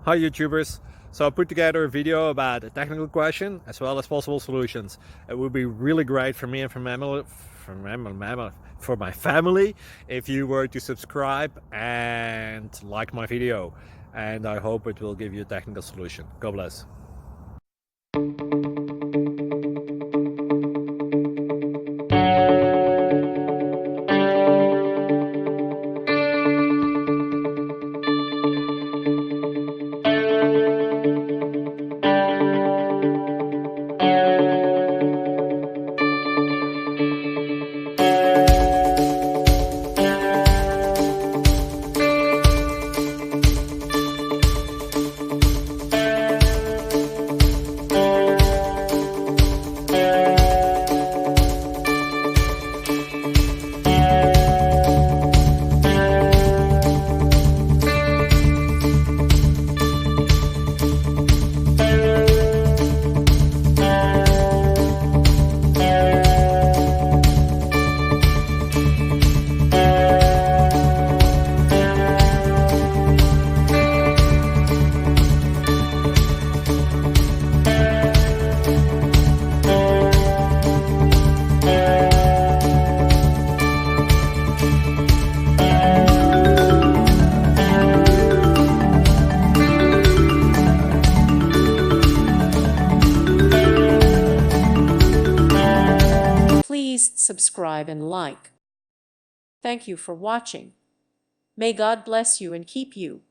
Hi YouTubers. So I put together a video about a technical question as well as possible solutions. It would be really great for me and for my family if you were to subscribe and like my video, and I hope it will give you a technical solution. God bless. Please subscribe and like. Thank you for watching. May God bless you and keep you.